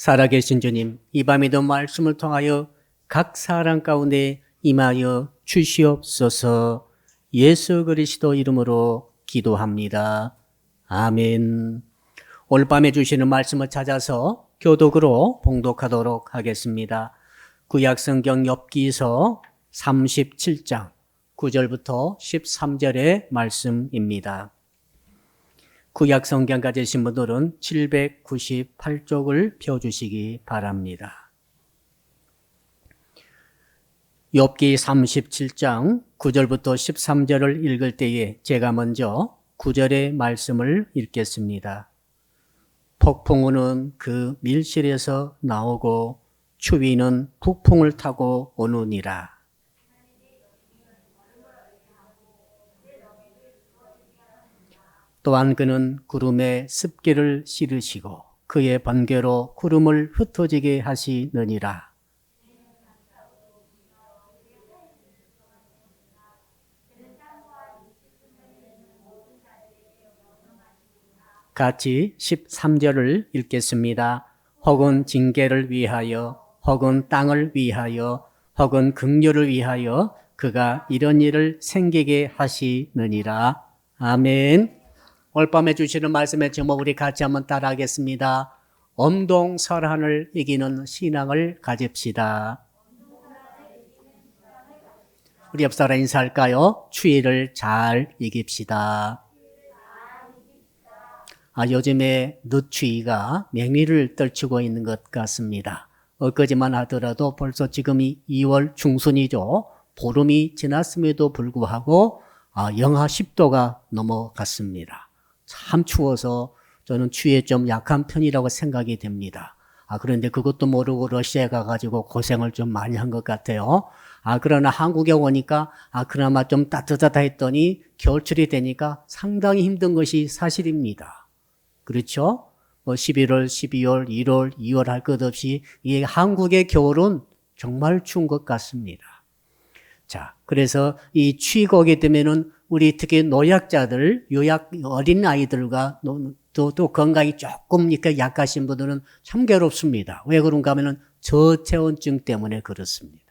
살아계신 주님, 이 밤에도 말씀을 통하여 각 사람 가운데 임하여 주시옵소서. 예수 그리스도 이름으로 기도합니다. 아멘. 오늘 밤에 주시는 말씀을 찾아서 교독으로 봉독하도록 하겠습니다. 구약성경 욥기서 37장 9절부터 13절의 말씀입니다. 구약성경 가지신 분들은 798쪽을 펴주시기 바랍니다. 욥기 37장 9절부터 13절을 읽을 때에 제가 먼저 9절의 말씀을 읽겠습니다. 폭풍우는 그 밀실에서 나오고 추위는 북풍을 타고 오느니라. 또한 그는 구름에 습기를 실으시고 그의 번개로 구름을 흩어지게 하시느니라. 같이 13절을 읽겠습니다. 혹은 징계를 위하여, 혹은 땅을 위하여, 혹은 긍휼을 위하여 그가 이런 일을 생기게 하시느니라. 아멘. 오늘 밤에 주시는 말씀의 제목 우리 같이 한번 따라하겠습니다. 엄동설한을 이기는 신앙을 가집시다. 우리 옆 사람 인사할까요? 추위를 잘 이깁시다. 요즘에 늦추위가 맹위를 떨치고 있는 것 같습니다. 엊그제만 하더라도 벌써 지금이 2월 중순이죠. 보름이 지났음에도 불구하고 영하 10도가 넘어갔습니다. 참 추워서 저는 추위에 좀 약한 편이라고 생각이 됩니다. 그런데 그것도 모르고 러시아에 가가지고 고생을 좀 많이 한 것 같아요. 그러나 한국에 오니까 그나마 좀 따뜻하다 했더니 겨울철이 되니까 상당히 힘든 것이 사실입니다. 그렇죠? 11월, 12월, 1월, 2월 할 것 없이 이 한국의 겨울은 정말 추운 것 같습니다. 자, 그래서 이 추위가 오게 되면은 우리 특히 노약자들, 요약 어린 아이들과 또 건강이 조금 이렇게 약하신 분들은 참 괴롭습니다. 왜 그런가 하면은 저체온증 때문에 그렇습니다.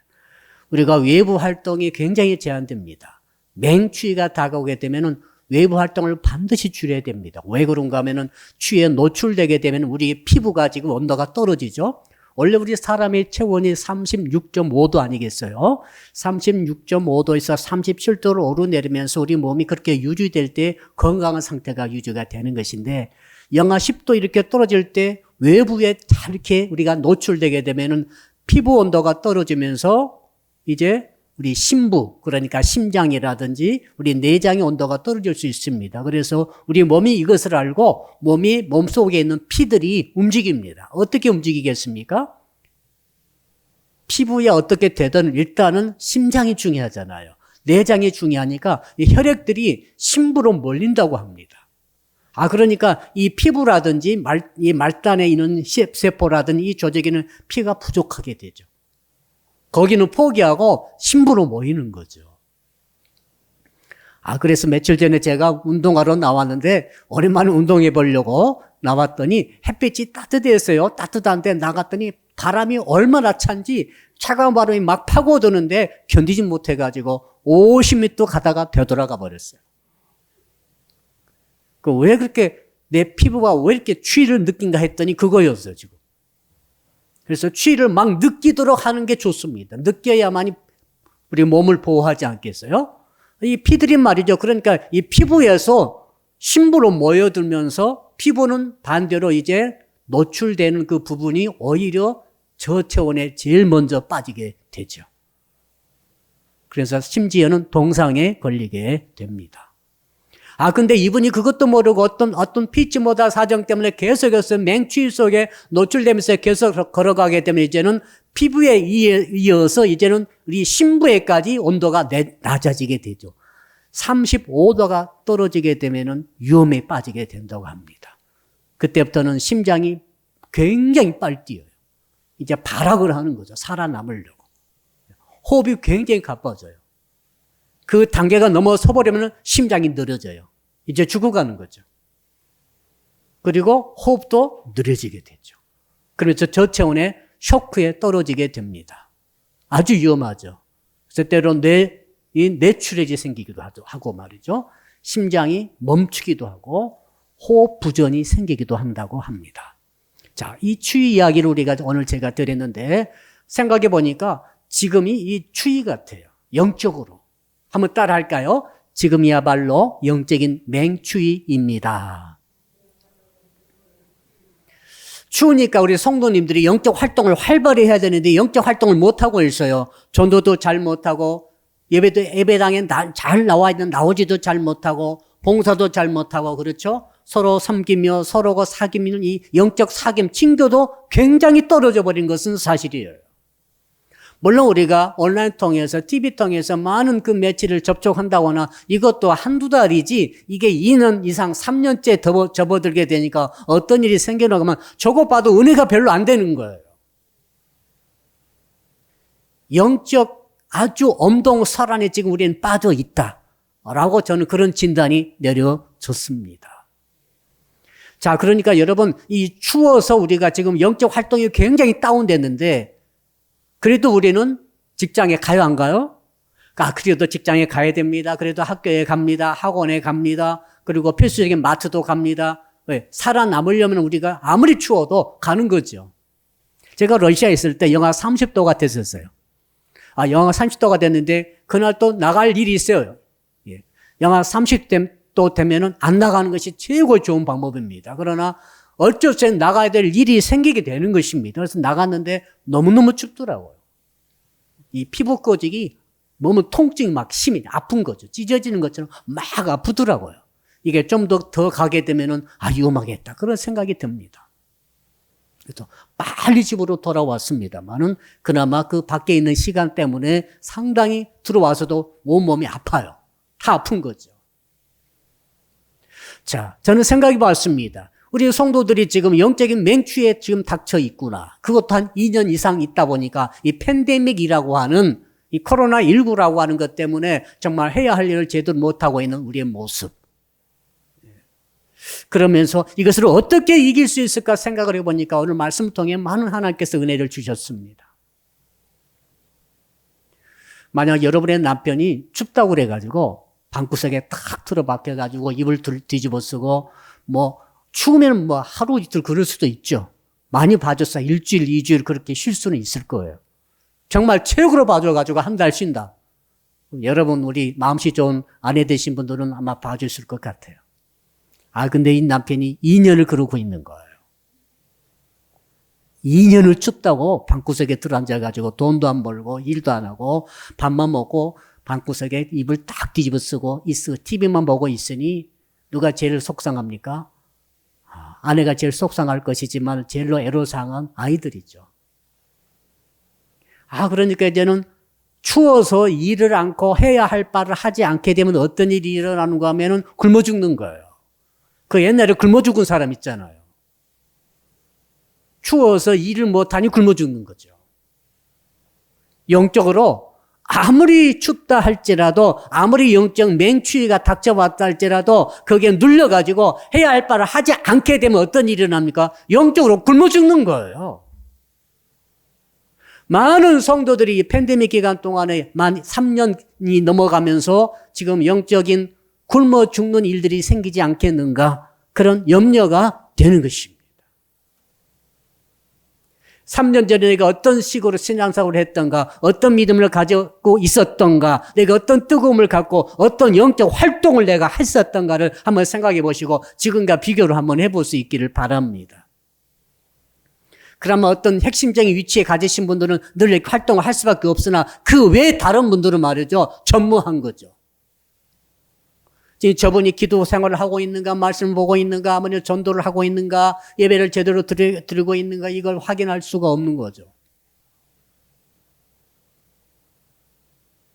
우리가 외부 활동이 굉장히 제한됩니다. 맹추위가 다가오게 되면은 외부 활동을 반드시 줄여야 됩니다. 왜 그런가 하면은 추위에 노출되게 되면 우리 피부가 지금 온도가 떨어지죠. 원래 우리 사람의 체온이 36.5도 아니겠어요? 36.5도에서 37도로 오르내리면서 우리 몸이 그렇게 유지될 때 건강한 상태가 유지가 되는 것인데 영하 10도 이렇게 떨어질 때 외부에 이렇게 우리가 노출되게 되면은 피부 온도가 떨어지면서 이제 우리 심부, 그러니까 심장이라든지 우리 내장의 온도가 떨어질 수 있습니다. 그래서 우리 몸이 이것을 알고 몸속에 있는 피들이 움직입니다. 어떻게 움직이겠습니까? 피부에 어떻게 되든 일단은 심장이 중요하잖아요. 내장이 중요하니까 이 혈액들이 심부로 몰린다고 합니다. 그러니까 이 피부라든지 이 말단에 있는 세포라든지 이 조직에는 피가 부족하게 되죠. 거기는 포기하고 심부로 모이는 거죠. 그래서 며칠 전에 제가 운동하러 나왔는데 오랜만에 운동해 보려고 나왔더니 햇빛이 따뜻했어요. 따뜻한데 나갔더니 바람이 얼마나 찬지 차가운 바람이 막 파고드는데 견디지 못해가지고 50m 가다가 되돌아가 버렸어요. 왜 그렇게 내 피부가 왜 이렇게 추위를 느낀가 했더니 그거였어요, 지금. 그래서 추위를 막 느끼도록 하는 게 좋습니다. 느껴야만이 우리 몸을 보호하지 않겠어요? 이 피들이 말이죠. 그러니까 이 피부에서 심부로 모여들면서 피부는 반대로 이제 노출되는 그 부분이 오히려 저체온에 제일 먼저 빠지게 되죠. 그래서 심지어는 동상에 걸리게 됩니다. 근데 이분이 그것도 모르고 어떤 피치 못할 사정 때문에 계속해서 맹추위 속에 노출되면서 계속 걸어가게 되면 이제는 피부에 이어서 이제는 우리 심부에까지 온도가 낮아지게 되죠. 35도가 떨어지게 되면은 위험에 빠지게 된다고 합니다. 그때부터는 심장이 굉장히 빨리 뛰어요. 이제 발악을 하는 거죠. 살아남으려고. 호흡이 굉장히 가빠져요. 그 단계가 넘어서 버리면 심장이 느려져요. 이제 죽어가는 거죠. 그리고 호흡도 느려지게 되죠. 그래서 저체온의 쇼크에 떨어지게 됩니다. 아주 위험하죠. 그래서 때로 뇌출혈이 생기기도 하고 말이죠. 심장이 멈추기도 하고 호흡 부전이 생기기도 한다고 합니다. 자, 이 추위 이야기를 우리가 오늘 제가 드렸는데 생각해 보니까 지금이 이 추위 같아요. 영적으로. 한번 따라 할까요? 지금이야말로 영적인 맹추위입니다. 추우니까 우리 성도님들이 영적 활동을 활발히 해야 되는데 영적 활동을 못하고 있어요. 전도도 잘 못하고 예배당에 잘 나오지도 잘 못하고 봉사도 잘 못하고 그렇죠? 서로 섬기며 서로가 사귀는 이 영적 사귐, 친교도 굉장히 떨어져 버린 것은 사실이에요. 물론 우리가 온라인 통해서 TV 통해서 많은 그 매체를 접촉한다거나 이것도 한두 달이지 이게 2년 이상 3년째 접어들게 되니까 어떤 일이 생겨나가면 저거 봐도 은혜가 별로 안 되는 거예요. 영적 아주 엄동설안에 지금 우리는 빠져 있다라고 저는 그런 진단이 내려졌습니다. 자, 그러니까 여러분 이 추워서 우리가 지금 영적 활동이 굉장히 다운됐는데 그래도 우리는 직장에 가요, 안 가요? 그래도 직장에 가야 됩니다. 그래도 학교에 갑니다. 학원에 갑니다. 그리고 필수적인 마트도 갑니다. 왜? 살아남으려면 우리가 아무리 추워도 가는 거죠. 제가 러시아에 있을 때 영하 30도가 됐었어요. 영하 30도가 됐는데 그날 또 나갈 일이 있어요. 예. 영하 30도 되면은 안 나가는 것이 최고 좋은 방법입니다. 그러나 어쩔 수 없이 나가야 될 일이 생기게 되는 것입니다. 그래서 나갔는데 너무너무 춥더라고요. 이 피부 꺼지기 몸은 통증이 막 심히 아픈 거죠. 찢어지는 것처럼 막 아프더라고요. 이게 좀 더 가게 되면은 위험하겠다. 그런 생각이 듭니다. 그래서 빨리 집으로 돌아왔습니다만은 그나마 그 밖에 있는 시간 때문에 상당히 들어와서도 온몸이 아파요. 다 아픈 거죠. 자, 저는 생각해 봤습니다. 우리 성도들이 지금 영적인 맹추에 지금 닥쳐 있구나. 그것도 한 2년 이상 있다 보니까 이 팬데믹이라고 하는 이 코로나19라고 하는 것 때문에 정말 해야 할 일을 제대로 못하고 있는 우리의 모습. 그러면서 이것을 어떻게 이길 수 있을까 생각을 해보니까 오늘 말씀을 통해 많은 하나님께서 은혜를 주셨습니다. 만약 여러분의 남편이 춥다고 그래가지고 방구석에 탁 틀어박혀가지고 이불 뒤집어 쓰고 추우면 하루 이틀 그럴 수도 있죠. 많이 봐줬어. 1주일, 2주일 그렇게 쉴 수는 있을 거예요. 정말 최고로 봐줘가지고 한 달 쉰다. 여러분, 우리 마음씨 좋은 아내 되신 분들은 아마 봐주실 것 같아요. 근데 이 남편이 2년을 그러고 있는 거예요. 2년을 춥다고 방구석에 들어앉아가지고 돈도 안 벌고 일도 안 하고 밥만 먹고 방구석에 이불 딱 뒤집어 쓰고 TV만 보고 있으니 누가 제일 속상합니까? 아내가 제일 속상할 것이지만 제일로 애로사항은 아이들이죠. 그러니까 이제는 추워서 일을 않고 해야 할 바를 하지 않게 되면 어떤 일이 일어나는가 하면은 굶어 죽는 거예요. 그 옛날에 굶어 죽은 사람 있잖아요. 추워서 일을 못하니 굶어 죽는 거죠. 영적으로 아무리 춥다 할지라도 아무리 영적 맹추위가 닥쳐왔다 할지라도 거기에 눌려가지고 해야 할 바를 하지 않게 되면 어떤 일이 일어납니까? 영적으로 굶어 죽는 거예요. 많은 성도들이 이 팬데믹 기간 동안에 만 3년이 넘어가면서 지금 영적인 굶어 죽는 일들이 생기지 않겠는가 그런 염려가 되는 것입니다. 3년 전에 내가 어떤 식으로 신앙생활을 했던가, 어떤 믿음을 가지고 있었던가, 내가 어떤 뜨거움을 갖고 어떤 영적 활동을 내가 했었던가를 한번 생각해 보시고 지금과 비교를 한번 해볼 수 있기를 바랍니다. 그러면 어떤 핵심적인 위치에 가지신 분들은 늘 이렇게 활동을 할 수밖에 없으나 그 외에 다른 분들은 말이죠, 전무한 거죠. 저분이 기도 생활을 하고 있는가, 말씀을 보고 있는가, 아니면 전도를 하고 있는가, 예배를 제대로 드리고 있는가, 이걸 확인할 수가 없는 거죠.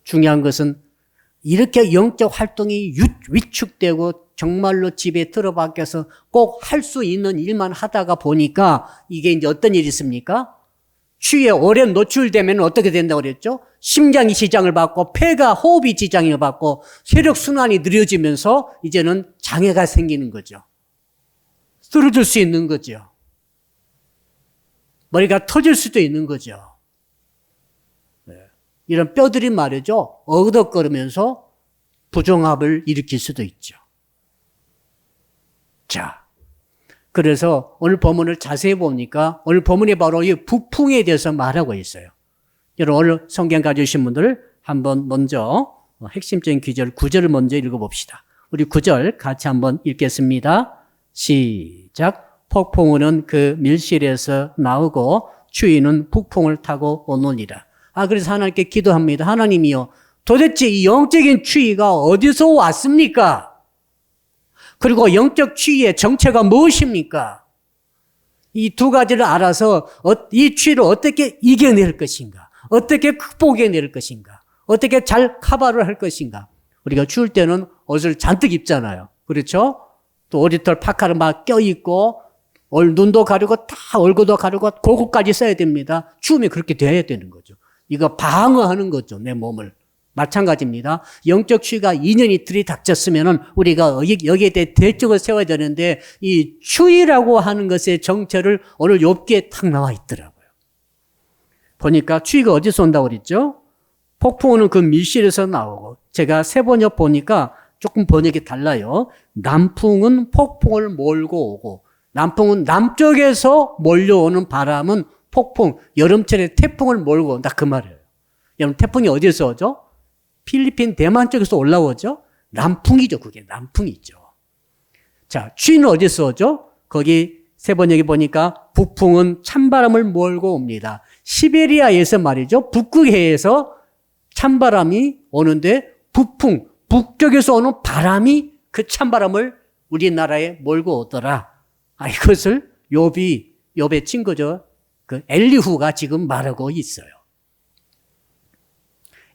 중요한 것은 이렇게 영적 활동이 위축되고 정말로 집에 들어박혀서 꼭 할 수 있는 일만 하다가 보니까 이게 이제 어떤 일이 있습니까? 추위에 오래 노출되면 어떻게 된다고 그랬죠? 심장이 지장을 받고 폐가 호흡이 지장을 받고 혈액순환이 느려지면서 이제는 장애가 생기는 거죠. 쓰러질 수 있는 거죠. 머리가 터질 수도 있는 거죠. 이런 뼈들이 말이죠. 어그덕거리면서 부정합을 일으킬 수도 있죠. 자, 그래서 오늘 본문을 자세히 보니까 오늘 본문이 바로 이 북풍에 대해서 말하고 있어요. 여러분 오늘 성경 가져오신 분들 한번 먼저 핵심적인 구절 9절을 먼저 읽어봅시다. 우리 9절 같이 한번 읽겠습니다. 시작. 폭풍우는 그 밀실에서 나오고 추위는 북풍을 타고 오느니라. 그래서 하나님께 기도합니다. 하나님이요, 도대체 이 영적인 추위가 어디서 왔습니까? 그리고 영적 추위의 정체가 무엇입니까? 이 두 가지를 알아서 이 추위를 어떻게 이겨낼 것인가? 어떻게 극복해낼 것인가? 어떻게 잘 커버를 할 것인가? 우리가 추울 때는 옷을 잔뜩 입잖아요. 그렇죠? 또 오리털 파카를 막 껴입고 눈도 가리고 다 얼굴도 가리고 고구까지 써야 됩니다. 추우면 그렇게 돼야 되는 거죠. 이거 방어하는 거죠. 내 몸을. 마찬가지입니다. 영적 추위가 2년이 들이닥쳤으면은 우리가 여기에 대해 대책을 세워야 되는데 이 추위라고 하는 것의 정체를 오늘 욥기에 탁 나와 있더라고요. 보니까 추위가 어디서 온다고 그랬죠? 폭풍우는 그 밀실에서 나오고, 제가 세 번역 보니까 조금 번역이 달라요. 남풍은 폭풍을 몰고 오고, 남풍은 남쪽에서 몰려오는 바람은 폭풍, 여름철에 태풍을 몰고 온다 그 말이에요. 여러분 태풍이 어디서 오죠? 필리핀, 대만 쪽에서 올라오죠? 남풍이죠. 그게 남풍이죠. 자, 추위는 어디서 오죠? 거기 세 번역에 보니까 북풍은 찬바람을 몰고 옵니다. 시베리아에서 말이죠. 북극해에서 찬바람이 오는데 북풍, 북쪽에서 오는 바람이 그 찬바람을 우리나라에 몰고 오더라. 이것을 욥의 친구죠. 그 엘리후가 지금 말하고 있어요.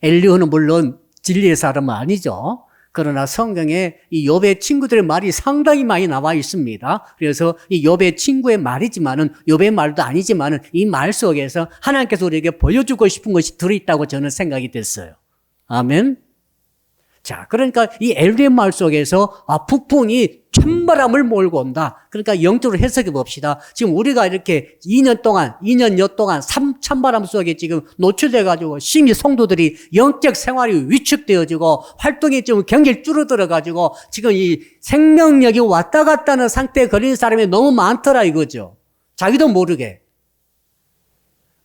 엘리후는 물론 진리의 사람은 아니죠. 그러나 성경에 이 욥의 친구들의 말이 상당히 많이 나와 있습니다. 그래서 이 욥의 친구의 말이지만은 욥의 말도 아니지만은 이 말 속에서 하나님께서 우리에게 보여주고 싶은 것이 들어있다고 저는 생각이 됐어요. 아멘. 자, 그러니까 이 엘리의 말 속에서 북풍이 찬바람을 몰고 온다. 그러니까 영적으로 해석해 봅시다. 지금 우리가 이렇게 2년여 동안 찬바람 속에 지금 노출돼 가지고 심히 성도들이 영적 생활이 위축되어지고 활동이 좀 굉장히 줄어들어 가지고 지금 이 생명력이 왔다 갔다 하는 상태에 걸린 사람이 너무 많더라 이거죠. 자기도 모르게.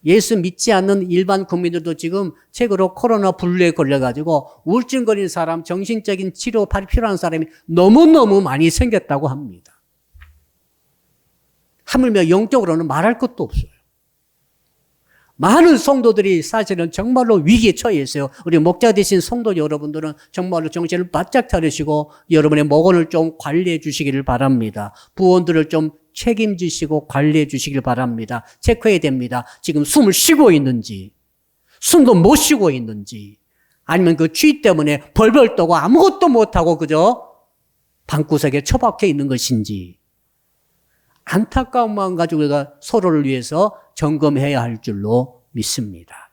예수 믿지 않는 일반 국민들도 지금 최근으로 코로나 분류에 걸려가지고 우울증 걸린 사람, 정신적인 치료가 필요한 사람이 너무너무 많이 생겼다고 합니다. 하물며 영적으로는 말할 것도 없어요. 많은 성도들이 사실은 정말로 위기에 처해 있어요. 우리 목자 되신 성도 여러분들은 정말로 정신을 바짝 차리시고 여러분의 목원을 좀 관리해 주시기를 바랍니다. 부원들을 좀 책임지시고 관리해 주시길 바랍니다. 체크해야 됩니다. 지금 숨을 쉬고 있는지, 숨도 못 쉬고 있는지, 아니면 그 추위 때문에 벌벌 떠고 아무것도 못하고 그저 방구석에 처박혀 있는 것인지, 안타까운 마음 가지고 우리가 서로를 위해서 점검해야 할 줄로 믿습니다.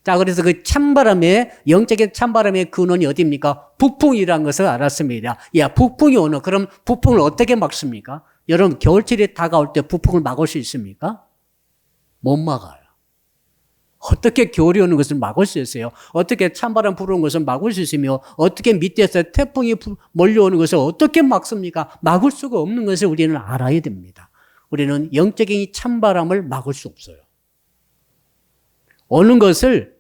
자, 그래서 그 찬바람의, 영적인 찬바람의 근원이 어디입니까? 북풍이라는 것을 알았습니다. 북풍이 오는, 그럼 북풍을 어떻게 막습니까? 여러분, 겨울철이 다가올 때 북풍을 막을 수 있습니까? 못 막아요. 어떻게 겨울이 오는 것을 막을 수 있어요? 어떻게 찬바람 불어오는 것을 막을 수 있으며 어떻게 밑에서 태풍이 몰려오는 것을 어떻게 막습니까? 막을 수가 없는 것을 우리는 알아야 됩니다. 우리는 영적인 찬바람을 막을 수 없어요. 오는 것을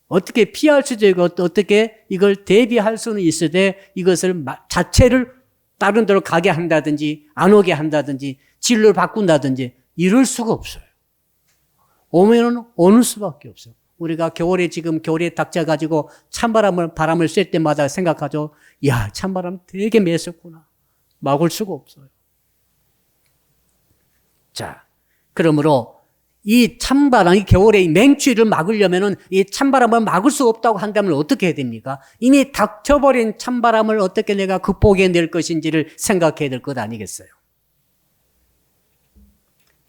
어떻게 피할 수도 있고 어떻게 이걸 대비할 수는 있으되 이것을 자체를 다른 데로 가게 한다든지 안 오게 한다든지 진로를 바꾼다든지 이럴 수가 없어요. 오면은 오는 수밖에 없어요. 우리가 겨울에 닥쳐가지고 바람을 쐴 때마다 생각하죠. 야, 찬바람 되게 매섭구나. 막을 수가 없어요. 자, 그러므로 이 찬바람, 이 겨울에 이 맹추위를 막으려면은 이 찬바람을 막을 수 없다고 한다면 어떻게 해야 됩니까? 이미 닥쳐버린 찬바람을 어떻게 내가 극복해낼 것인지를 생각해야 될 것 아니겠어요?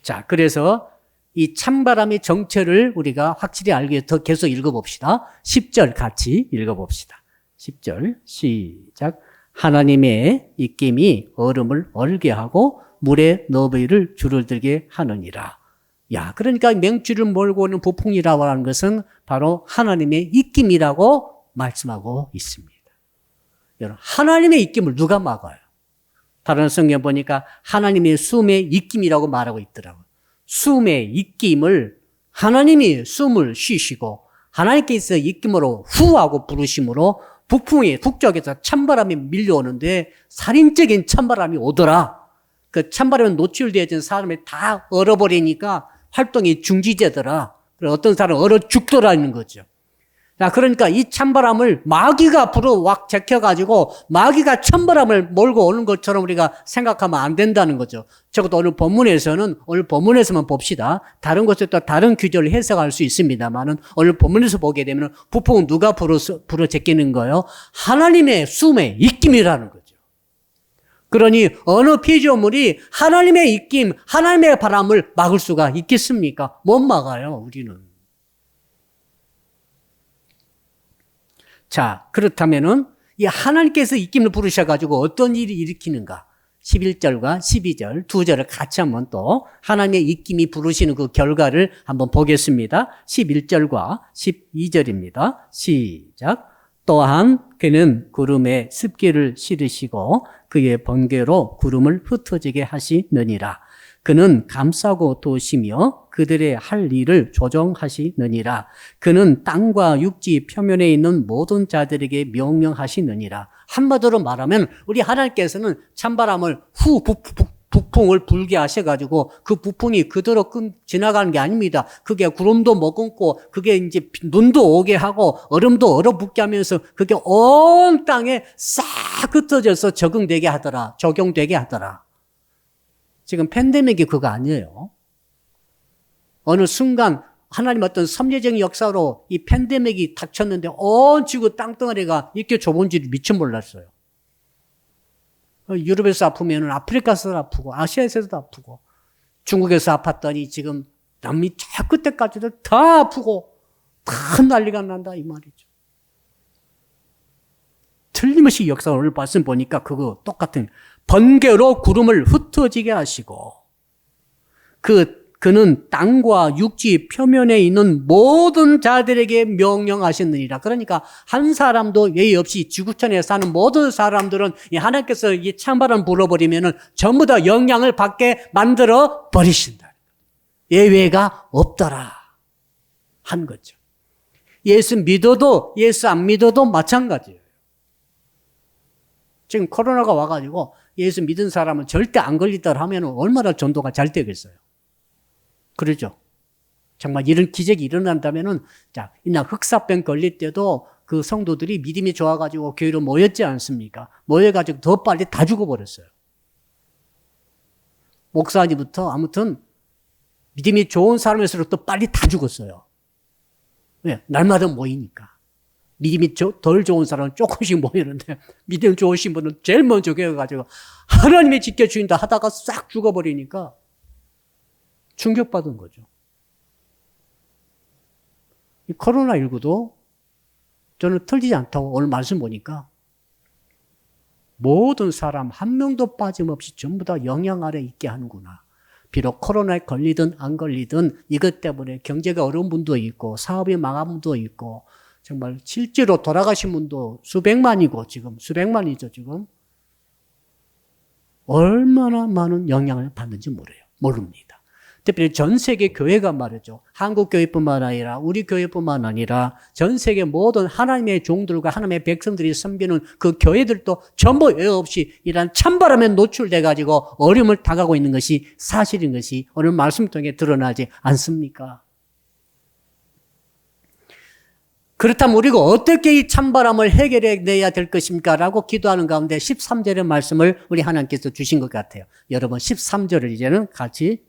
자, 그래서 이 찬바람의 정체를 우리가 확실히 알기 위해서 더 계속 읽어봅시다. 10절 같이 읽어봅시다. 10절 시작. 하나님의 입김이 얼음을 얼게 하고 물에 너비를 줄어들게 하느니라. 야, 그러니까 맹주를 몰고 오는 부풍이라고 하는 것은 바로 하나님의 입김이라고 말씀하고 있습니다. 여러분, 하나님의 입김을 누가 막아요? 다른 성경 보니까 하나님의 숨의 입김이라고 말하고 있더라고요. 숨의 입김을 하나님이 숨을 쉬시고 하나님께서 입김으로 후하고 부르심으로 북풍이 북쪽에서 찬바람이 밀려오는데 살인적인 찬바람이 오더라. 그 찬바람에 노출되어진 사람이 다 얼어버리니까 활동이 중지되더라. 그래서 어떤 사람은 얼어 죽더라는 거죠. 자, 그러니까 이 찬바람을 마귀가 불어왁 제껴가지고 마귀가 찬바람을 몰고 오는 것처럼 우리가 생각하면 안 된다는 거죠. 적어도 오늘 본문에서만 봅시다. 다른 곳에 또 다른 규절을 해석할 수 있습니다만은 오늘 본문에서 보게 되면 부풍은 누가 불어 제끼는 거예요? 하나님의 숨의 입김이라는 거죠. 그러니 어느 피조물이 하나님의 입김, 하나님의 바람을 막을 수가 있겠습니까? 못 막아요, 우리는. 자, 그렇다면은 이 하나님께서 입김을 부르셔가지고 어떤 일이 일으키는가? 11절과 12절 두 절을 같이 한번 또 하나님의 입김이 부르시는 그 결과를 한번 보겠습니다. 11절과 12절입니다. 시작. 또한 그는 구름에 습기를 실으시고 그의 번개로 구름을 흩어지게 하시느니라. 그는 감싸고 도시며 그들의 할 일을 조정하시느니라. 그는 땅과 육지 표면에 있는 모든 자들에게 명령하시느니라. 한마디로 말하면 우리 하나님께서는 찬바람을 북풍을 불게 하셔가지고 그 북풍이 그대로 지나가는 게 아닙니다. 그게 구름도 머금고 그게 이제 눈도 오게 하고 얼음도 얼어붙게 하면서 그게 온 땅에 싹 흩어져서 적용되게 하더라. 지금 팬데믹이 그거 아니에요. 어느 순간 하나님 어떤 섭리적인 역사로 이 팬데믹이 닥쳤는데 온 지구 땅덩어리가 이렇게 좁은 줄 미처 몰랐어요. 유럽에서 아프면 아프리카에서도 아프고 아시아에서도 아프고 중국에서 아팠더니 지금 남미 저 끝에까지도 다 아프고 다 난리가 난다 이 말이죠. 틀림없이 역사 오늘 말씀 보니까 그거 똑같은 번개로 구름을 흩어지게 하시고 그는 땅과 육지 표면에 있는 모든 자들에게 명령하셨느니라. 그러니까 한 사람도 예의 없이 지구촌에 사는 모든 사람들은 하나님께서 이 찬바람 불어버리면은 전부 다 영향을 받게 만들어 버리신다. 예외가 없더라 한 거죠. 예수 믿어도 예수 안 믿어도 마찬가지예요. 지금 코로나가 와가지고 예수 믿은 사람은 절대 안 걸리더라 하면 얼마나 전도가 잘 되겠어요. 그러죠. 정말 이런 기적이 일어난다면은, 자, 이날 흑사병 걸릴 때도 그 성도들이 믿음이 좋아가지고 교회로 모였지 않습니까? 모여가지고 더 빨리 다 죽어버렸어요. 목사님부터 아무튼 믿음이 좋은 사람일수록 더 빨리 다 죽었어요. 왜? 날마다 모이니까. 믿음이 덜 좋은 사람은 조금씩 모이는데 믿음 좋으신 분은 제일 먼저 깨어가지고 하나님이 지켜주신다 하다가 싹 죽어버리니까 충격받은 거죠. 이 코로나19도 저는 틀리지 않다고 오늘 말씀 보니까 모든 사람 한 명도 빠짐없이 전부 다 영향 아래 있게 하는구나. 비록 코로나에 걸리든 안 걸리든 이것 때문에 경제가 어려운 분도 있고 사업이 망한 분도 있고 정말 실제로 돌아가신 분도 수백만이고 지금 수백만이죠 지금. 얼마나 많은 영향을 받는지 모릅니다. 특별히 전 세계 교회가 말이죠. 한국 교회뿐만 아니라 우리 교회뿐만 아니라 전 세계 모든 하나님의 종들과 하나님의 백성들이 섬기는 그 교회들도 전부 예외 없이 이런 찬바람에 노출돼 가지고 어려움을 당하고 있는 것이 사실인 것이 오늘 말씀 통해 드러나지 않습니까? 그렇다면 우리가 어떻게 이 찬바람을 해결해내야 될 것입니까? 라고 기도하는 가운데 13절의 말씀을 우리 하나님께서 주신 것 같아요. 여러분 13절을 이제는 같이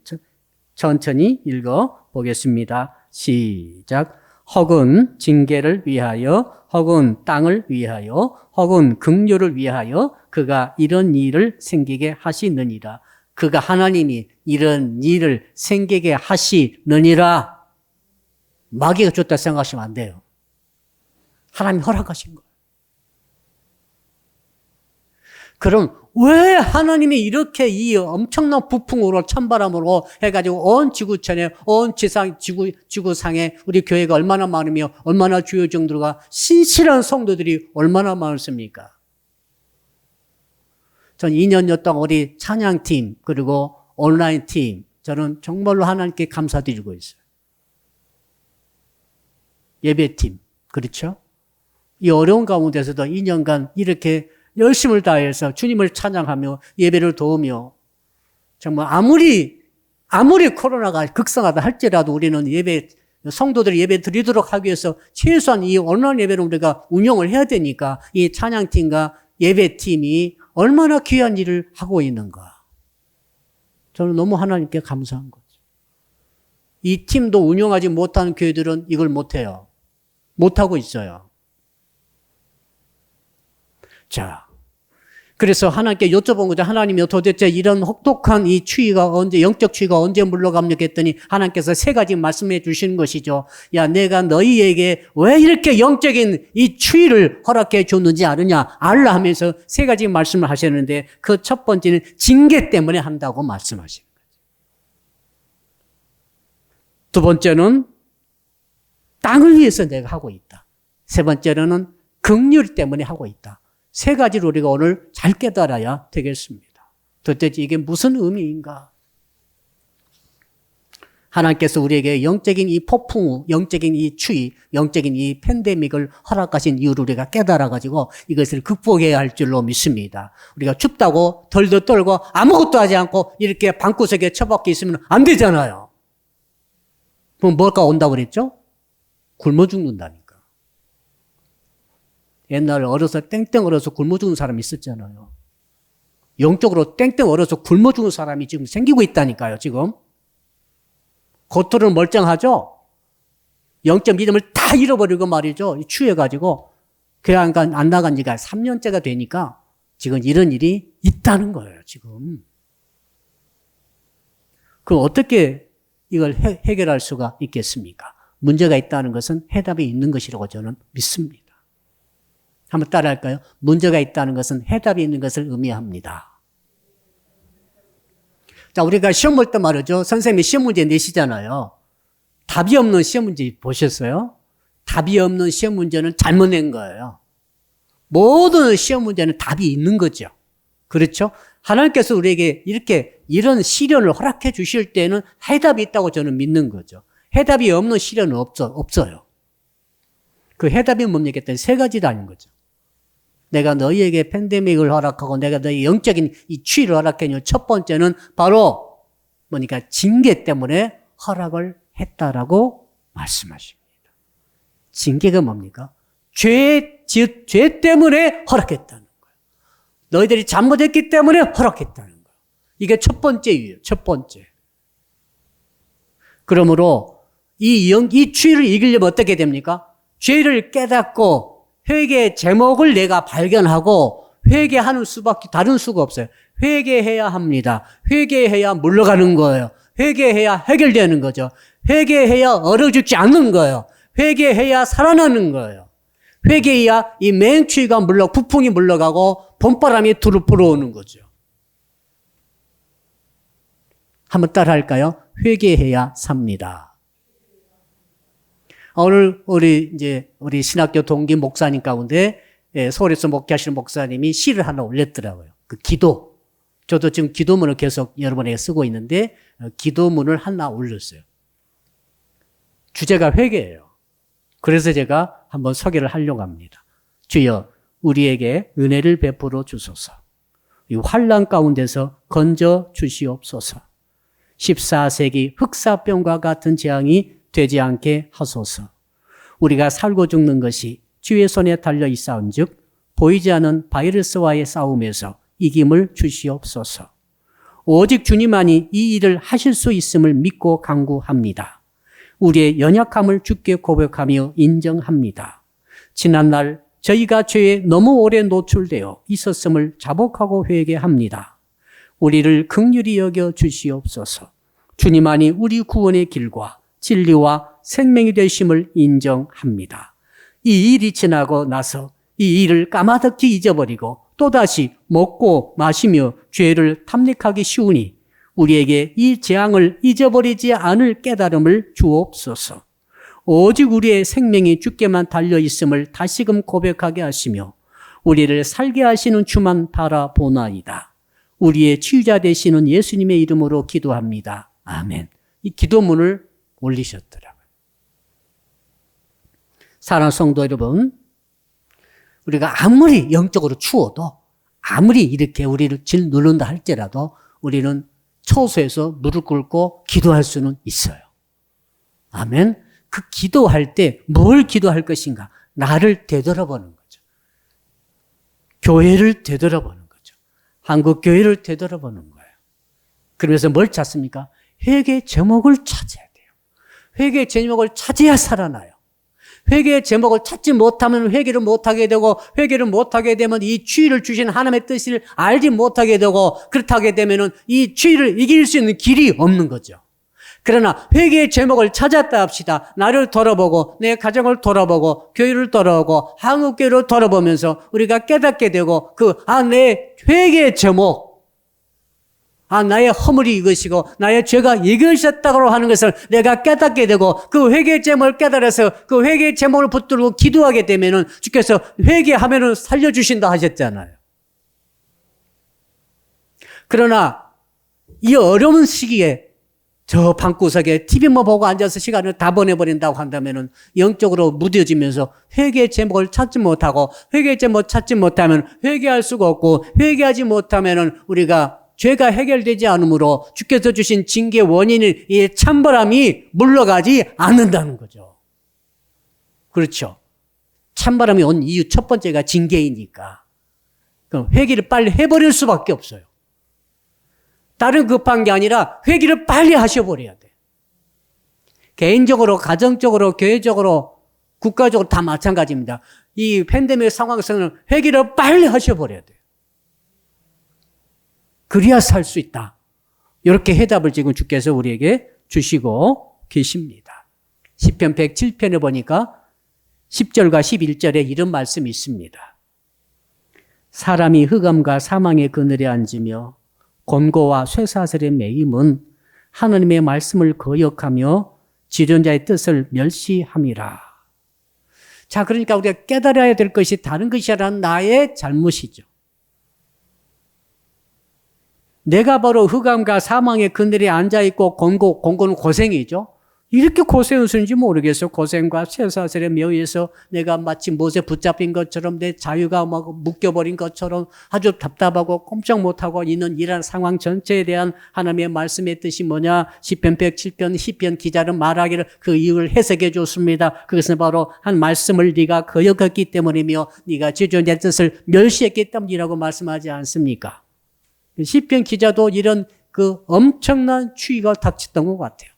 천천히 읽어보겠습니다. 시작. 혹은 징계를 위하여 혹은 땅을 위하여 혹은 긍휼을 위하여 그가 이런 일을 생기게 하시느니라. 그가 하나님이 이런 일을 생기게 하시느니라. 마귀가 줬다 생각하시면 안 돼요. 하나님이 허락하신 거예요. 그럼 왜 하나님이 이렇게 이 엄청난 부풍으로 찬바람으로 해가지고 온 지구촌에 온 지구상에 우리 교회가 얼마나 많으며 얼마나 주요 정도가 신실한 성도들이 얼마나 많습니까? 전 2년여 동안 우리 찬양팀 그리고 온라인팀 저는 정말로 하나님께 감사드리고 있어요. 예배팀 그렇죠? 이 어려운 가운데서도 2년간 이렇게 열심을 다해서 주님을 찬양하며 예배를 도우며 정말 아무리 코로나가 극성하다 할지라도 우리는 성도들이 예배 드리도록 하기 위해서 최소한 이 온라인 예배를 우리가 운영을 해야 되니까 이 찬양팀과 예배팀이 얼마나 귀한 일을 하고 있는가. 저는 너무 하나님께 감사한 거죠. 이 팀도 운영하지 못하는 교회들은 이걸 못해요. 못하고 있어요. 자, 그래서 하나님께 여쭤본 거죠. 하나님이 도대체 이런 혹독한 이 영적 추위가 언제 물러갑니까 했더니 하나님께서 세 가지 말씀해 주시는 것이죠. 야, 내가 너희에게 왜 이렇게 영적인 이 추위를 허락해 줬는지 아느냐? 알라 하면서 세 가지 말씀을 하셨는데 그 첫 번째는 징계 때문에 한다고 말씀하시는 거죠. 두 번째는 땅을 위해서 내가 하고 있다. 세 번째로는 긍휼 때문에 하고 있다. 세 가지를 우리가 오늘 잘 깨달아야 되겠습니다. 도대체 이게 무슨 의미인가? 하나님께서 우리에게 영적인 이 폭풍우, 영적인 이 추위, 영적인 이 팬데믹을 허락하신 이유를 우리가 깨달아가지고 이것을 극복해야 할 줄로 믿습니다. 우리가 춥다고 덜덜 떨고 아무것도 하지 않고 이렇게 방구석에 처박혀 있으면 안 되잖아요. 그럼 뭐가 온다고 그랬죠? 굶어 죽는다니까. 옛날 얼어서 땡땡 얼어서 굶어 죽는 사람이 있었잖아요. 영적으로 땡땡 얼어서 굶어 죽는 사람이 지금 생기고 있다니까요, 지금. 겉으로는 멀쩡하죠? 영적 믿음을 다 잃어버리고 말이죠. 취해가지고 교회 안 나간 지가 3년째가 되니까 지금 이런 일이 있다는 거예요, 지금. 그럼 어떻게 이걸 해결할 수가 있겠습니까? 문제가 있다는 것은 해답이 있는 것이라고 저는 믿습니다. 한번 따라할까요? 문제가 있다는 것은 해답이 있는 것을 의미합니다. 자, 우리가 시험 볼 때 말이죠. 선생님이 시험 문제 내시잖아요. 답이 없는 시험 문제 보셨어요? 답이 없는 시험 문제는 잘못 낸 거예요. 모든 시험 문제는 답이 있는 거죠. 그렇죠? 하나님께서 우리에게 이런 시련을 허락해 주실 때는 해답이 있다고 저는 믿는 거죠. 해답이 없는 시련은 없어요. 그 해답이 뭡니까? 세 가지라는 거죠. 내가 너희에게 팬데믹을 허락하고 내가 너희 영적인 이 추위를 허락했냐. 첫 번째는 바로 징계 때문에 허락을 했다라고 말씀하십니다. 징계가 뭡니까? 죄 때문에 허락했다는 거예요. 너희들이 잘못했기 때문에 허락했다는 거예요. 이게 첫 번째 이유예요. 첫 번째. 그러므로 이 추위를 이기려면 어떻게 됩니까? 죄를 깨닫고 회개의 제목을 내가 발견하고 회개하는 수밖에 다른 수가 없어요. 회개해야 합니다. 회개해야 물러가는 거예요. 회개해야 해결되는 거죠. 회개해야 얼어 죽지 않는 거예요. 회개해야 살아나는 거예요. 회개해야 이 맹추위가 부풍이 물러가고 봄바람이 두루 불어오는 거죠. 한번 따라 할까요? 회개해야 삽니다. 오늘 우리 신학교 동기 목사님 가운데 서울에서 목회하시는 목사님이 시를 하나 올렸더라고요. 그 기도. 저도 지금 기도문을 계속 여러분에게 쓰고 있는데 기도문을 하나 올렸어요. 주제가 회개예요. 그래서 제가 한번 소개를 하려고 합니다. 주여 우리에게 은혜를 베풀어 주소서. 이 환난 가운데서 건져 주시옵소서. 14세기 흑사병과 같은 재앙이 되지 않게 하소서. 우리가 살고 죽는 것이 주의 손에 달려 있사온즉 보이지 않는 바이러스와의 싸움에서 이김을 주시옵소서. 오직 주님만이 이 일을 하실 수 있음을 믿고 간구합니다. 우리의 연약함을 주께 고백하며 인정합니다. 지난날 저희가 죄에 너무 오래 노출되어 있었음을 자복하고 회개합니다. 우리를 긍휼히 여겨 주시옵소서. 주님만이 우리 구원의 길과 진리와 생명이 되심을 인정합니다. 이 일이 지나고 나서 이 일을 까마득히 잊어버리고 또다시 먹고 마시며 죄를 탐닉하기 쉬우니 우리에게 이 재앙을 잊어버리지 않을 깨달음을 주옵소서. 오직 우리의 생명이 주께만 달려있음을 다시금 고백하게 하시며 우리를 살게 하시는 주만 바라보나이다. 우리의 치유자 되시는 예수님의 이름으로 기도합니다. 아멘. 이 기도문을 올리셨더라고요. 사랑하는 성도 여러분, 우리가 아무리 영적으로 추워도 아무리 이렇게 우리를 질 누른다 할지라도 우리는 처소에서 무릎 꿇고 기도할 수는 있어요. 아멘. 그 기도할 때 뭘 기도할 것인가? 나를 되돌아보는 거죠. 교회를 되돌아보는 거죠. 한국 교회를 되돌아보는 거예요. 그러면서 뭘 찾습니까? 회개의 제목을 찾아야 돼요. 회개의 제목을 찾아야 살아나요. 회개의 제목을 찾지 못하면 회개를 못하게 되고, 회개를 못하게 되면 이 추위를 주신 하나님의 뜻을 알지 못하게 되고, 그렇다게 되면 이 추위를 이길 수 있는 길이 없는 거죠. 그러나 회개의 제목을 찾았다 합시다. 나를 돌아보고 내 가정을 돌아보고 교회를 돌아보고 한국교회를 돌아보면서 우리가 깨닫게 되고 내 회개의 제목, 나의 허물이 이것이고 나의 죄가 이것이었다고 하는 것을 내가 깨닫게 되고 그 회개의 제목을 깨달아서 그 회개의 제목을 붙들고 기도하게 되면은 주께서 회개하면은 살려주신다 하셨잖아요. 그러나 이 어려운 시기에 저 방구석에 TV만 보고 앉아서 시간을 다 보내버린다고 한다면은 영적으로 무뎌지면서 회개의 제목을 찾지 못하고 회개의 제목을 찾지 못하면 회개할 수가 없고 회개하지 못하면은 우리가 죄가 해결되지 않으므로 주께서 주신 징계 원인인 이 찬바람이 물러가지 않는다는 거죠. 그렇죠. 찬바람이 온 이유 첫 번째가 징계이니까. 그럼 회개를 빨리 해버릴 수밖에 없어요. 다른 급한 게 아니라 회개를 빨리 하셔버려야 돼. 개인적으로, 가정적으로, 교회적으로, 국가적으로 다 마찬가지입니다. 이 팬데믹 상황에서는 회개를 빨리 하셔버려야 돼요. 그래야 살 수 있다. 이렇게 해답을 지금 주께서 우리에게 주시고 계십니다. 시편 107편에 보니까 10절과 11절에 이런 말씀이 있습니다. 사람이 흑암과 사망의 그늘에 앉으며 곤고와 쇠사슬의 매임은 하나님의 말씀을 거역하며 지존자의 뜻을 멸시함이라. 자, 그러니까 우리가 깨달아야 될 것이 다른 것이 아니라 나의 잘못이죠. 내가 바로 흑암과 사망의 그늘에 앉아있고 곤고는 고생이죠. 이렇게 고생했는지 모르겠어요. 고생과 쇠사슬에 매여서 내가 마치 못에 붙잡힌 것처럼 내 자유가 막 묶여버린 것처럼 아주 답답하고 꼼짝 못하고 있는 이런 상황 전체에 대한 하나님의 말씀의 뜻이 뭐냐? 시편 107편 시편 기자는 말하기를 그 이유를 해석해 줬습니다. 그것은 바로 한 말씀을 네가 거역했기 때문이며 네가 지존자의 뜻을 멸시했기 때문이라고 말씀하지 않습니까? 시편 기자도 이런 그 엄청난 추위가 닥쳤던 것 같아요.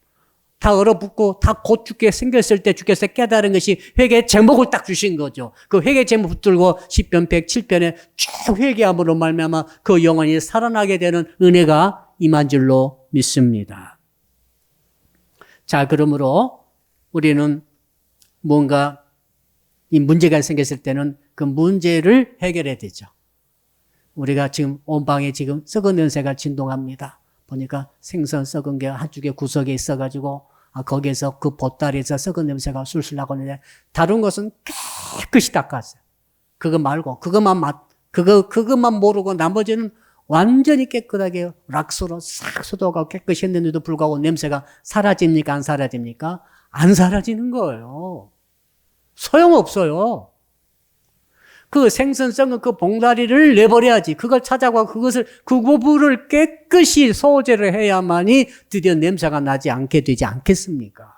다 얼어붙고 다 곧 죽게 생겼을 때 주께서 깨달은 것이 회개의 제목을 딱 주신 거죠. 그 회개의 제목 붙들고 시편 107편에 쭉 회개함으로 말미암아 그 영혼이 살아나게 되는 은혜가 임한 줄로 믿습니다. 자, 그러므로 우리는 뭔가 이 문제가 생겼을 때는 그 문제를 해결해야 되죠. 우리가 지금 온 방에 지금 썩은 냄새가 진동합니다. 보니까 생선 썩은 게 한쪽에 구석에 있어가지고 거기에서 그 보따리에서 썩은 냄새가 술술 나고 있는데 다른 것은 깨끗이 닦았어요. 그거 말고 그것만 모르고 나머지는 완전히 깨끗하게 락스로 싹 소독하고 깨끗이 했는데도 불구하고 냄새가 사라집니까? 안 사라집니까? 안 사라지는 거예요. 소용없어요. 그 생선 썩은 그 봉다리를 내버려야지. 그걸 찾아가 그 부분을 깨끗이 소재를 해야만이 드디어 냄새가 나지 않게 되지 않겠습니까?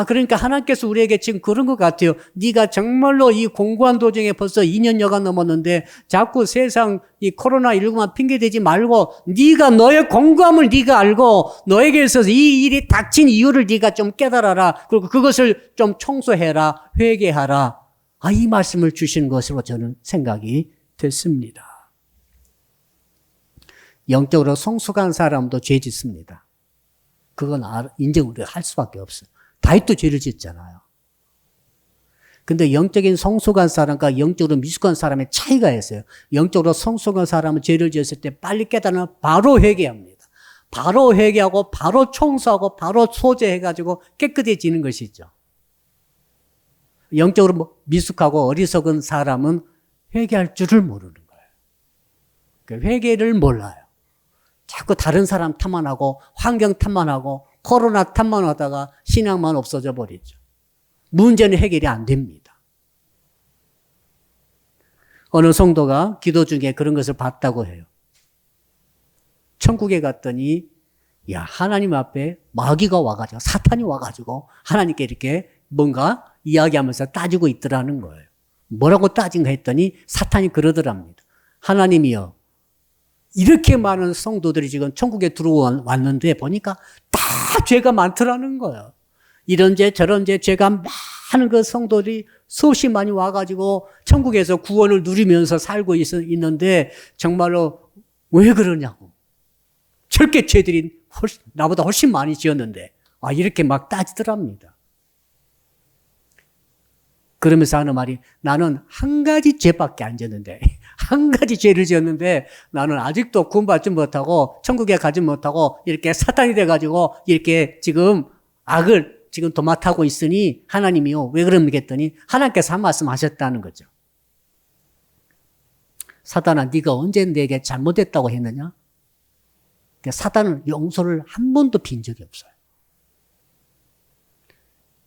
그러니까 하나님께서 우리에게 지금 그런 것 같아요. 네가 정말로 이 공고한 도중에 벌써 2년여가 넘었는데 자꾸 세상 이 코로나19만 핑계대지 말고 네가 너의 공고함을 네가 알고 너에게 있어서 이 일이 닥친 이유를 네가 좀 깨달아라. 그리고 그것을 좀 청소해라. 회개하라. 이 말씀을 주신 것으로 저는 생각이 됐습니다. 영적으로 성숙한 사람도 죄 짓습니다. 그건 인정 우리가 할 수밖에 없어요. 다윗도 죄를 짓잖아요. 근데 영적인 성숙한 사람과 영적으로 미숙한 사람의 차이가 있어요. 영적으로 성숙한 사람은 죄를 지었을 때 빨리 깨달으면 바로 회개합니다. 바로 회개하고 바로 청소하고 바로 소재해가지고 깨끗해지는 것이죠. 영적으로 미숙하고 어리석은 사람은 회개할 줄을 모르는 거예요. 회개를 몰라요. 자꾸 다른 사람 탓만 하고 환경 탓만 하고 코로나 탓만 하다가 신앙만 없어져 버리죠. 문제는 해결이 안 됩니다. 어느 성도가 기도 중에 그런 것을 봤다고 해요. 천국에 갔더니 하나님 앞에 마귀가 와가지고 사탄이 와가지고 하나님께 이렇게 뭔가 이야기하면서 따지고 있더라는 거예요. 뭐라고 따진가 했더니 사탄이 그러더랍니다. 하나님이여, 이렇게 많은 성도들이 지금 천국에 들어왔는데 보니까 다 죄가 많더라는 거예요. 이런 죄 저런 죄가 많은 그 성도들이 수없이 많이 와가지고 천국에서 구원을 누리면서 살고 있는데 정말로 왜 그러냐고. 저렇게 죄들이 나보다 훨씬 많이 지었는데 이렇게 막 따지더랍니다. 그러면서 하는 말이, 나는 한 가지 죄밖에 안 지었는데, 한 가지 죄를 지었는데 나는 아직도 구원받지 못하고 천국에 가지 못하고 이렇게 사탄이 돼가지고 이렇게 지금 악을 지금 도맡아고 있으니 하나님이요, 왜 그럽니까 했더니 하나님께서 한 말씀 하셨다는 거죠. 사탄아, 네가 언제 내게 잘못했다고 했느냐? 사탄은 용서를 한 번도 빈 적이 없어요.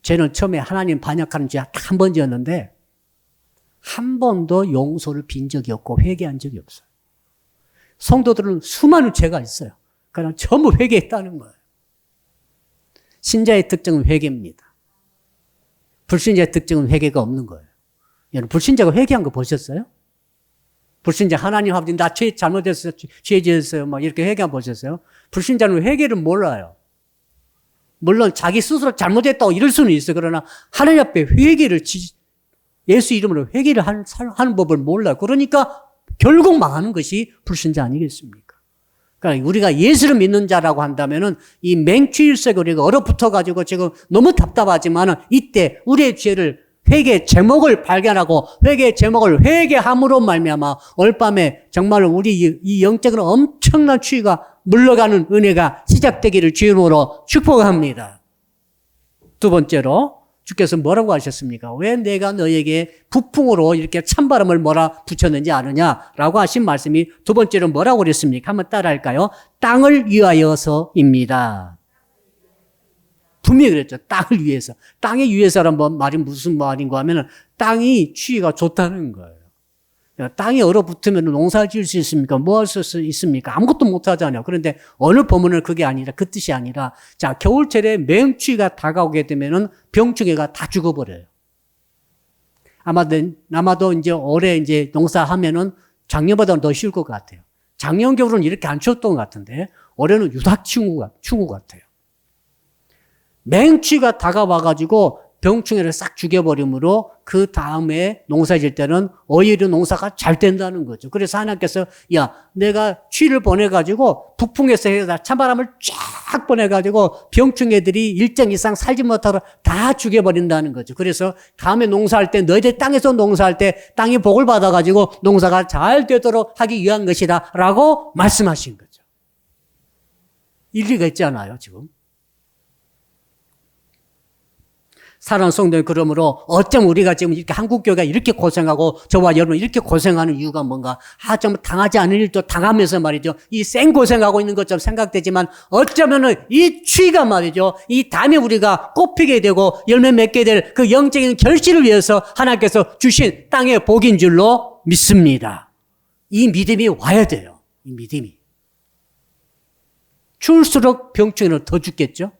죄는 처음에 하나님 반역하는 죄 딱 한 번 지었는데 한 번도 용서를 빈 적이 없고 회개한 적이 없어요. 성도들은 수많은 죄가 있어요. 그러나 전부 회개했다는 거예요. 신자의 특징은 회개입니다. 불신자의 특징은 회개가 없는 거예요. 여러분, 불신자가 회개한 거 보셨어요? 불신자, 하나님 아버지 나 죄 잘못했어요, 죄 지었어요, 막 이렇게 회개한 거 보셨어요? 불신자는 회개를 몰라요. 물론 자기 스스로 잘못했다고 이럴 수는 있어요. 그러나 하나님 앞에 회개를, 예수 이름으로 회개를 하는 법을 몰라요. 그러니까 결국 망하는 것이 불신자 아니겠습니까? 그러니까 우리가 예수를 믿는 자라고 한다면은 이 맹추일색에 우리가 얼어붙어가지고 지금 너무 답답하지만은 이때 우리의 죄를 회개의 제목을 발견하고 회개의 제목을 회개함으로 말미암아 올밤에 정말 우리 이 영적으로 엄청난 추위가 물러가는 은혜가 시작되기를 주님으로 축복합니다. 두 번째로 주께서 뭐라고 하셨습니까? 왜 내가 너에게 북풍으로 이렇게 찬바람을 몰아붙였는지 아느냐라고 하신 말씀이 두 번째로 뭐라고 그랬습니까? 한번 따라할까요? 땅을 위하여서입니다. 분명히 그랬죠. 땅을 위해서. 땅에 위해서란 말이 무슨 말인가 하면 땅이 추위가 좋다는 거예요. 땅이 얼어붙으면 농사 지을 수 있습니까? 뭐 할 수 있습니까? 아무것도 못 하잖아요. 그런데 어느 법문은 그게 아니라, 그 뜻이 아니라, 자, 겨울철에 맹추위가 다가오게 되면은 병충해가 다 죽어버려요. 아마도 이제 올해 이제 농사하면은 작년보다는 더 쉬울 것 같아요. 작년 겨울은 이렇게 안 추웠던 것 같은데, 올해는 유닥 추운 것 같아요. 맹추위가 다가와가지고 병충해를 싹 죽여버리므로 그 다음에 농사 질 때는 오히려 농사가 잘 된다는 거죠. 그래서 하나님께서 내가 추위를 보내가지고 북풍에서 해서 찬바람을 쫙 보내가지고 병충해들이 일정 이상 살지 못하도록 다 죽여버린다는 거죠. 그래서 다음에 농사할 때 너희들 땅에서 농사할 때 땅이 복을 받아가지고 농사가 잘 되도록 하기 위한 것이다 라고 말씀하신 거죠. 일리가 있잖아요, 지금. 사랑하는 성도님, 그러므로 어쩜 우리가 지금 이렇게 한국교회가 이렇게 고생하고 저와 여러분 이렇게 고생하는 이유가 뭔가? 좀 당하지 않은 일도 당하면서 말이죠. 이 생고생하고 있는 것처럼 생각되지만 어쩌면은 이 추위가 말이죠. 이 다음에 우리가 꽃피게 되고 열매 맺게 될 그 영적인 결실을 위해서 하나님께서 주신 땅의 복인 줄로 믿습니다. 이 믿음이 와야 돼요. 이 믿음이. 추울수록 병충해는 더 죽겠죠?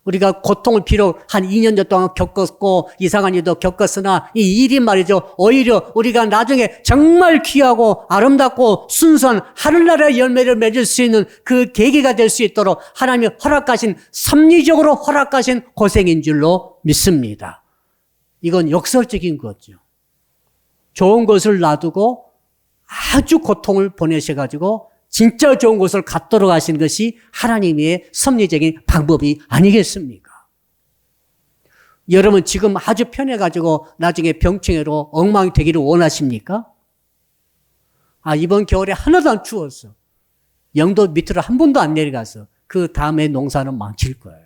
우리가 고통을 비록 한 2년 동안 겪었고 이상한 일도 겪었으나 이 일이 말이죠. 오히려 우리가 나중에 정말 귀하고 아름답고 순수한 하늘나라의 열매를 맺을 수 있는 그 계기가 될 수 있도록 하나님이 허락하신, 섭리적으로 허락하신 고생인 줄로 믿습니다. 이건 역설적인 거죠. 좋은 것을 놔두고 아주 고통을 보내셔가지고 진짜 좋은 곳을 갖도록 하시는 것이 하나님의 섭리적인 방법이 아니겠습니까? 여러분 지금 아주 편해가지고 나중에 병충해로 엉망이 되기를 원하십니까? 이번 겨울에 하나도 안 추웠어. 영도 밑으로 한 번도 안 내려가서 그 다음에 농사는 망칠 거예요.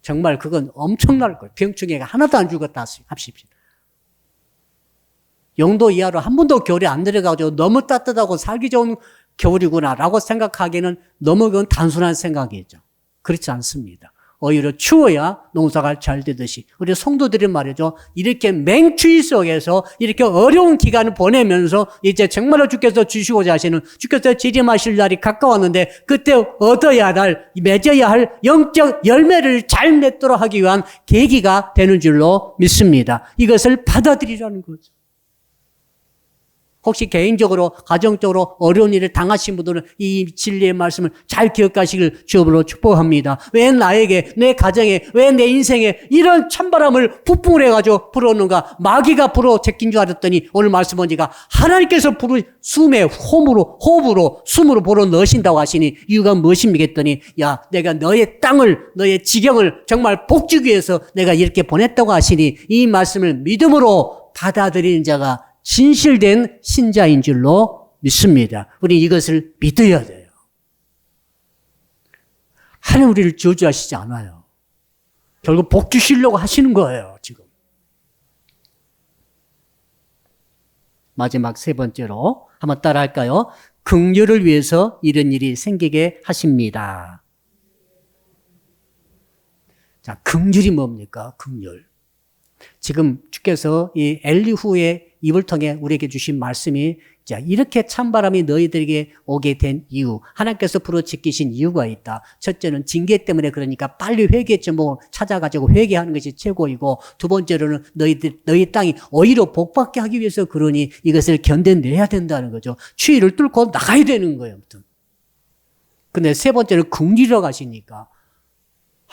정말 그건 엄청날 거예요. 병충해가 하나도 안 죽었다 합시다. 영도 이하로 한 번도 겨울에 안 내려가지고 너무 따뜻하고 살기 좋은 겨울이구나라고 생각하기에는 너무 그건 단순한 생각이죠. 그렇지 않습니다. 오히려 추워야 농사가 잘 되듯이 우리 성도들이 말이죠. 이렇게 맹추위 속에서 이렇게 어려운 기간을 보내면서 이제 정말로 주께서 주시고자 하시는 주께서 재림하실 날이 가까웠는데 그때 맺어야 할 영적 열매를 잘 맺도록 하기 위한 계기가 되는 줄로 믿습니다. 이것을 받아들이라는 거죠. 혹시 개인적으로 가정적으로 어려운 일을 당하신 분들은 이 진리의 말씀을 잘 기억하시길 주업으로 축복합니다. 왜 나에게, 내 가정에, 왜 내 인생에 이런 찬바람을 북풍을 해가지고 불어오는가? 마귀가 불어 제낀 줄 알았더니 오늘 말씀 보니까 하나님께서 숨에 호흡으로 숨으로 불어 넣으신다고 하시니 이유가 무엇입니까 했더니 내가 너의 땅을 너의 지경을 정말 복주기 위해서 내가 이렇게 보냈다고 하시니 이 말씀을 믿음으로 받아들이는 자가 진실된 신자인 줄로 믿습니다. 우리 이것을 믿어야 돼요. 하나님 우리를 저주하시지 않아요. 결국 복 주시려고 하시는 거예요, 지금. 마지막 세 번째로 한번 따라 할까요? 긍휼을 위해서 이런 일이 생기게 하십니다. 자, 긍휼이 뭡니까? 긍휼. 지금 주께서 이 엘리후의 입을 통해 우리에게 주신 말씀이 이렇게 찬바람이 너희들에게 오게 된 이유, 하나님께서 부르짖기신 이유가 있다. 첫째는 징계 때문에 그러니까 빨리 회개 제목을 찾아가지고 회개하는 것이 최고이고, 두 번째로는 너희 땅이 오히려 복받게 하기 위해서 그러니 이것을 견뎌내야 된다는 거죠. 추위를 뚫고 나가야 되는 거예요. 아무튼. 근데 세 번째는 긍휼이라고 하시니까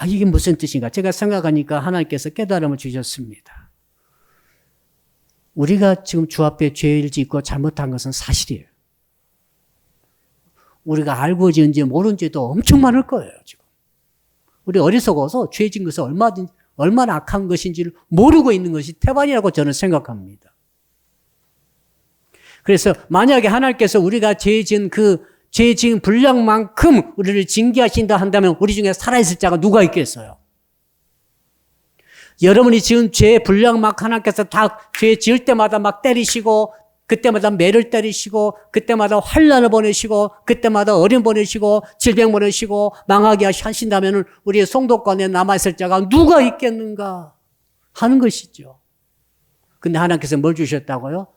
이게 무슨 뜻인가? 제가 생각하니까 하나님께서 깨달음을 주셨습니다. 우리가 지금 주 앞에 죄를 짓고 잘못한 것은 사실이에요. 우리가 알고 지은지 모른 죄도 엄청 많을 거예요, 지금. 우리 어리석어서 죄 지은 것은 얼마나 악한 것인지를 모르고 있는 것이 태반이라고 저는 생각합니다. 그래서 만약에 하나님께서 우리가 죄 지은 분량만큼 우리를 징계하신다 한다면 우리 중에 살아있을 자가 누가 있겠어요? 여러분이 지은 죄의 분량만큼 하나님께서 다 죄 지을 때마다 막 때리시고, 그때마다 매를 때리시고, 그때마다 환난을 보내시고, 그때마다 어려움 보내시고, 질병 보내시고, 망하게 하신다면 우리의 성도권에 남아있을 자가 누가 있겠는가 하는 것이죠. 근데 하나님께서 뭘 주셨다고요?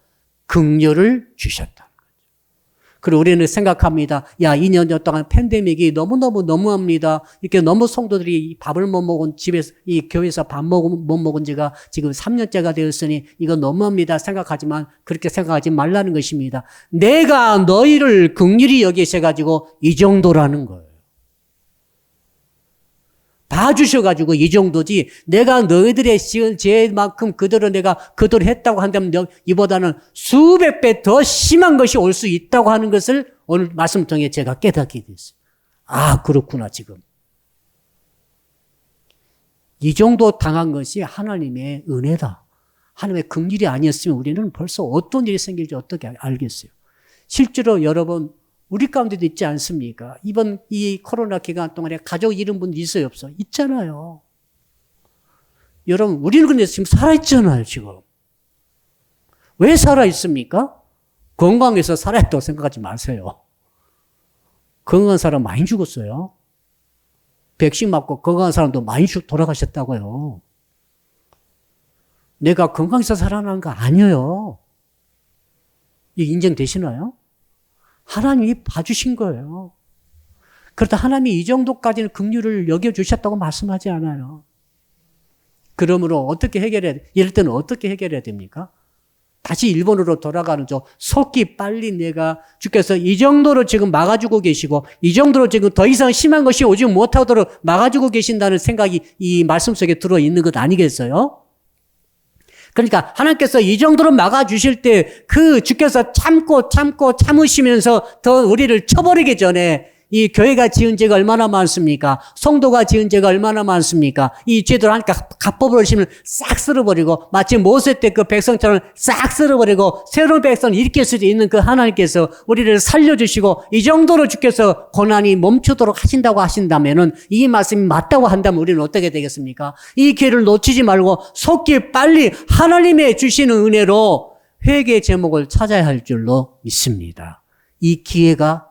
긍휼을 주셨다. 그리고 우리는 생각합니다. 2년 동안 팬데믹이 너무너무 너무합니다. 이렇게 너무 성도들이 밥을 못 먹은 집에서, 이 교회에서 못 먹은 지가 지금 3년째가 되었으니 이건 너무합니다. 생각하지만 그렇게 생각하지 말라는 것입니다. 내가 너희를 긍휼히 여기셔가지고 이 정도라는 거예요. 봐주셔가지고 이 정도지, 내가 너희들의 죄만큼 그대로 했다고 한다면 이보다는 수백 배 더 심한 것이 올 수 있다고 하는 것을 오늘 말씀 통해 제가 깨닫게 됐어요. 그렇구나, 지금. 이 정도 당한 것이 하나님의 은혜다. 하나님의 긍휼이 아니었으면 우리는 벌써 어떤 일이 생길지 어떻게 알겠어요. 실제로 여러분, 우리 가운데도 있지 않습니까? 이번 이 코로나 기간 동안에 가족 잃은 분들 있어요, 없어요? 있잖아요. 여러분, 우리는 근데 지금 살아있잖아요, 지금. 왜 살아있습니까? 건강해서 살아있다고 생각하지 마세요. 건강한 사람 많이 죽었어요. 백신 맞고 건강한 사람도 많이 돌아가셨다고요. 내가 건강해서 살아난 거 아니에요. 이게 인정되시나요? 하나님이 봐주신 거예요. 그렇다 하나님이 이 정도까지는 긍휼을 여겨주셨다고 말씀하지 않아요. 그러므로 어떻게 해결해야 돼? 이럴 때는 어떻게 해결해야 됩니까? 다시 일본으로 돌아가는 속히 빨리 주께서 이 정도로 지금 막아주고 계시고, 이 정도로 지금 더 이상 심한 것이 오지 못하도록 막아주고 계신다는 생각이 이 말씀 속에 들어있는 것 아니겠어요? 그러니까 하나님께서 이 정도로 막아주실 때 주께서 참으시면서 더 우리를 쳐버리기 전에 이 교회가 지은 죄가 얼마나 많습니까? 성도가 지은 죄가 얼마나 많습니까? 이 죄들 하니까 갚아버리시면 싹 쓸어버리고 마치 모세 때 그 백성처럼 싹 쓸어버리고 새로운 백성을 일으킬 수도 있는 그 하나님께서 우리를 살려주시고 이 정도로 주께서 고난이 멈추도록 하신다고 하신다면은 이 말씀이 맞다고 한다면 우리는 어떻게 되겠습니까? 이 기회를 놓치지 말고 속히 빨리 하나님의 주시는 은혜로 회개의 제목을 찾아야 할 줄로 믿습니다. 이 기회가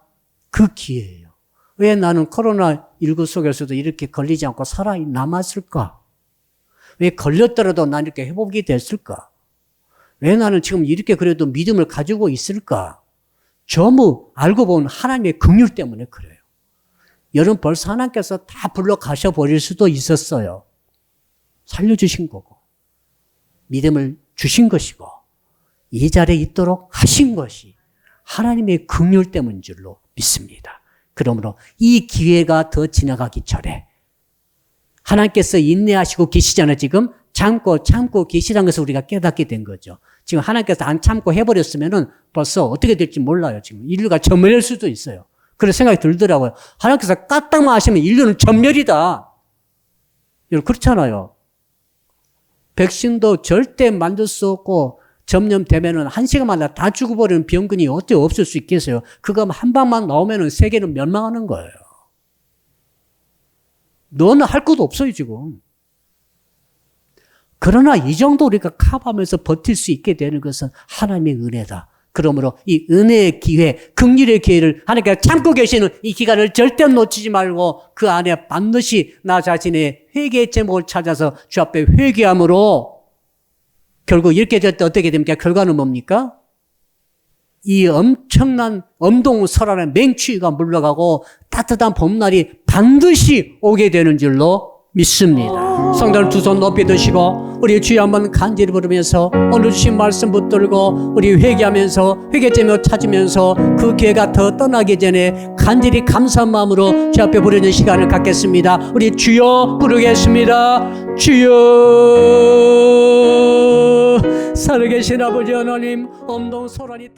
그 기회예요. 왜 나는 코로나19 속에서도 이렇게 걸리지 않고 살아남았을까? 왜 걸렸더라도 난 이렇게 회복이 됐을까? 왜 나는 지금 이렇게 그래도 믿음을 가지고 있을까? 전부 알고 보면 하나님의 긍휼 때문에 그래요. 여러분 벌써 하나님께서 다 불러 가셔 버릴 수도 있었어요. 살려주신 거고 믿음을 주신 것이고 이 자리에 있도록 하신 것이 하나님의 긍휼 때문인 줄로 믿습니다. 그러므로 이 기회가 더 지나가기 전에 하나님께서 인내하시고 계시잖아요. 지금 참고 계시다는 것을 우리가 깨닫게 된 거죠. 지금 하나님께서 안 참고 해버렸으면은 벌써 어떻게 될지 몰라요. 지금 인류가 전멸할 수도 있어요. 그런 생각이 들더라고요. 하나님께서 까딱만 하시면 인류는 전멸이다. 여러분 그렇잖아요. 백신도 절대 만들 수 없고 점령되면은 한 시간마다 다 죽어버리는 병균이 어째 없을 수 있겠어요. 그거 한 방만 나오면은 세계는 멸망하는 거예요. 너는 할 것도 없어요, 지금. 그러나 이 정도 우리가 커버하면서 버틸 수 있게 되는 것은 하나님의 은혜다. 그러므로 이 은혜의 기회, 긍휼의 기회를 하나님께서 참고 계시는 이 기간을 절대 놓치지 말고 그 안에 반드시 나 자신의 회개의 제목을 찾아서 주 앞에 회개함으로 결국 이렇게 될 때 어떻게 됩니까? 결과는 뭡니까? 이 엄청난 엄동설안의 맹추위가 물러가고 따뜻한 봄날이 반드시 오게 되는 줄로 믿습니다. 성도는 두 손 높이 드시고 우리 주여 한번 간절히 부르면서 오늘 주신 말씀 붙들고 우리 회개하면서 회개제목 찾으면서 그 기회가 더 떠나기 전에 간절히 감사한 마음으로 주 앞에 부르는 시간을 갖겠습니다. 우리 주여 부르겠습니다. 주여 살아계신 아버지 하나님 엄동설안이